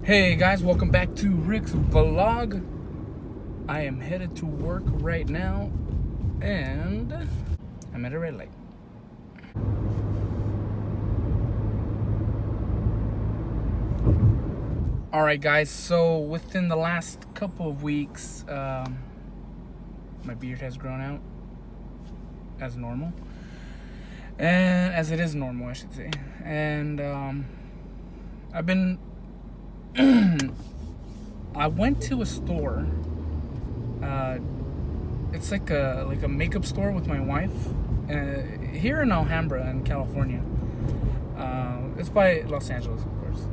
Hey guys, welcome back to Rick's vlog. I am headed to work right now and I'm at a red light. Alright guys, so within the last couple of weeks, my beard has grown out as normal. And as it is normal, I should say. And I've been I went to a store. It's like a makeup store with my wife here in Alhambra in California. It's by Los Angeles, of course.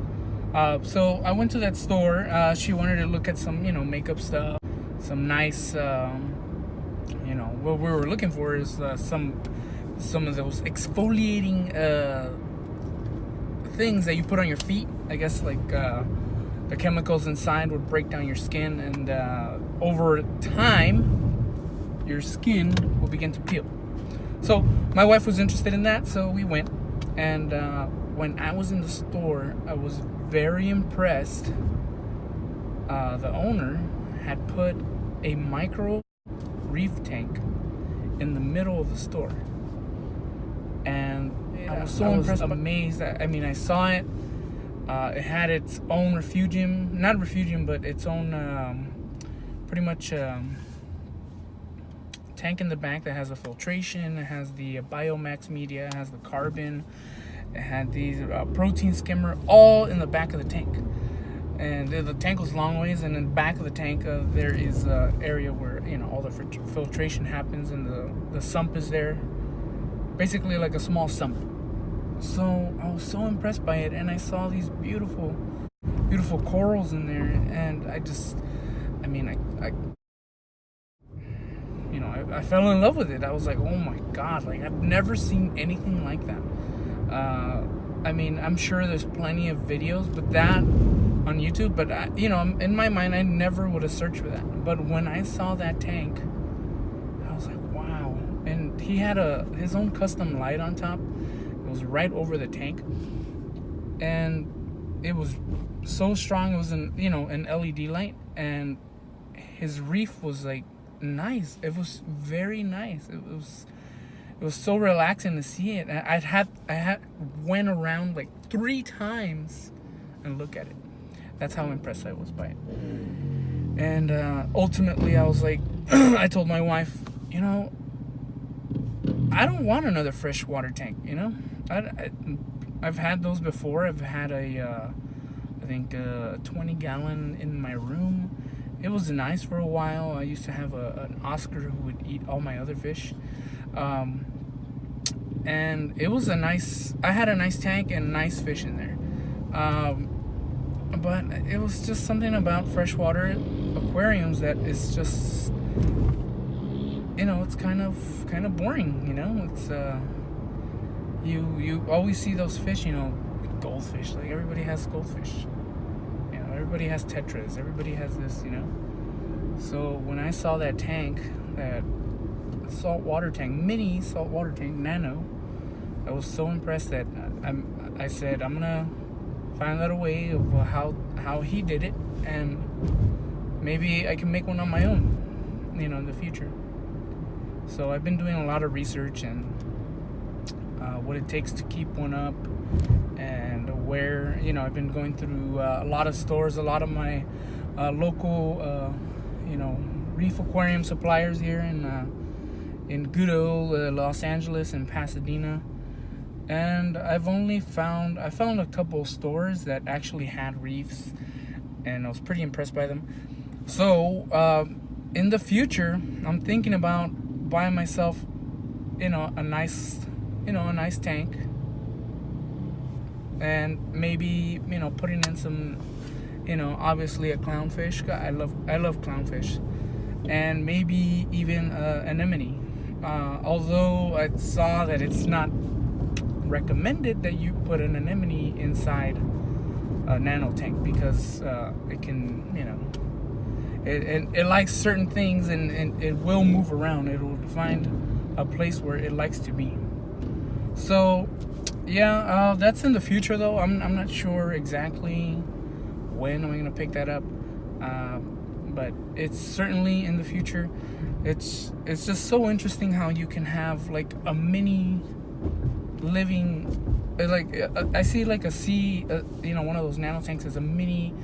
So I went to that store. She wanted to look at some, makeup stuff, some nice, what we were looking for is some of those exfoliating things that you put on your feet. I guess the chemicals inside would break down your skin, and over time your skin will begin to peel. So my wife was interested in that, so we went. And when I was in the store, I was very impressed. The owner had put a micro reef tank in the middle of the store, and I was so impressed, amazed. I saw it. It had its own but its own pretty much tank in the back that has a filtration. It has the Biomax media, it has the carbon, it had the protein skimmer, all in the back of the tank. And the tank was long ways, and in the back of the tank there is an area where all the filtration happens, and the sump is there, basically like a small sump. So I was so impressed by it, and I saw these beautiful corals in there, and I fell in love with it. I was like, oh my god, like I've never seen anything like that. I'm sure there's plenty of videos, but that on YouTube, but in my mind, I never would have searched for that. But when I saw that tank, I was like, wow. And he had his own custom light on top. It was right over the tank, and it was so strong. It was an LED light, and his reef was like nice. It was very nice. It was so relaxing to see it. I went around like 3 times and look at it. That's how impressed I was by it. And ultimately, I was like, I told my wife, I don't want another freshwater tank. I've had those before. I've had I think a 20-gallon in my room. It was nice for a while. I used to have an Oscar who would eat all my other fish. And it was I had a nice tank and nice fish in there. But it was just something about freshwater aquariums that is just, it's kind of boring, it's, you always see those fish, goldfish, like everybody has goldfish, everybody has tetras, everybody has this, So when I saw that tank, that saltwater tank, mini saltwater tank, Nano, I was so impressed that I said, I'm gonna find out a way of how he did it, and maybe I can make one on my own, in the future. So I've been doing a lot of research and what it takes to keep one up, and where, I've been going through a lot of stores, a lot of my local, reef aquarium suppliers here in good old Los Angeles and Pasadena. And I found a couple of stores that actually had reefs, and I was pretty impressed by them. So in the future, I'm thinking about buying myself, a nice tank, and maybe putting in some, obviously a clownfish. I love clownfish, and maybe even anemone. Although I saw that it's not recommended that you put an anemone inside a nano tank, because it can, it likes certain things, and it will move around. It will find a place where it likes to be. So yeah, that's in the future though. I'm not sure exactly when am I gonna pick that up, but it's certainly in the future. It's just so interesting how you can have like a mini living, like I see like a sea, one of those nano tanks is a mini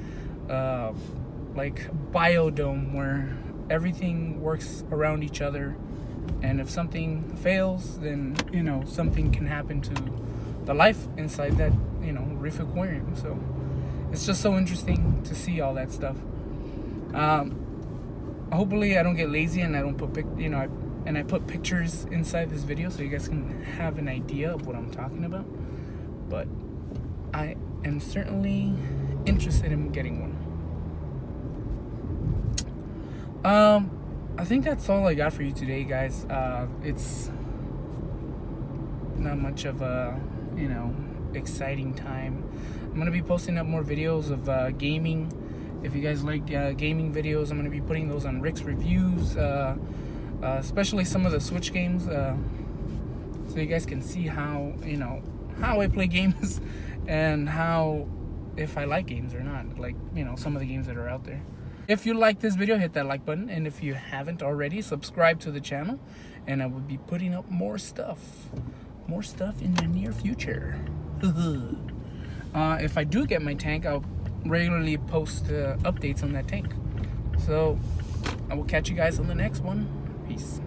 like biodome where everything works around each other, and if something fails, then something can happen to the life inside that reef aquarium. So it's just so interesting to see all that stuff. Hopefully I don't get lazy and I don't put I put pictures inside this video so you guys can have an idea of what I'm talking about. But I am certainly interested in getting one. I think that's all I got for you today, guys. It's not much of a exciting time. I'm gonna be posting up more videos of gaming. If you guys like gaming videos, I'm gonna be putting those on Rick's Reviews, especially some of the Switch games, so you guys can see how how I play games and how, if I like games or not, like some of the games that are out there. If you like this video, hit that like button, and if you haven't already, subscribe to the channel, and I will be putting up more stuff in the near future. If I do get my tank, I'll regularly post updates on that tank. So I will catch you guys on the next one. Peace.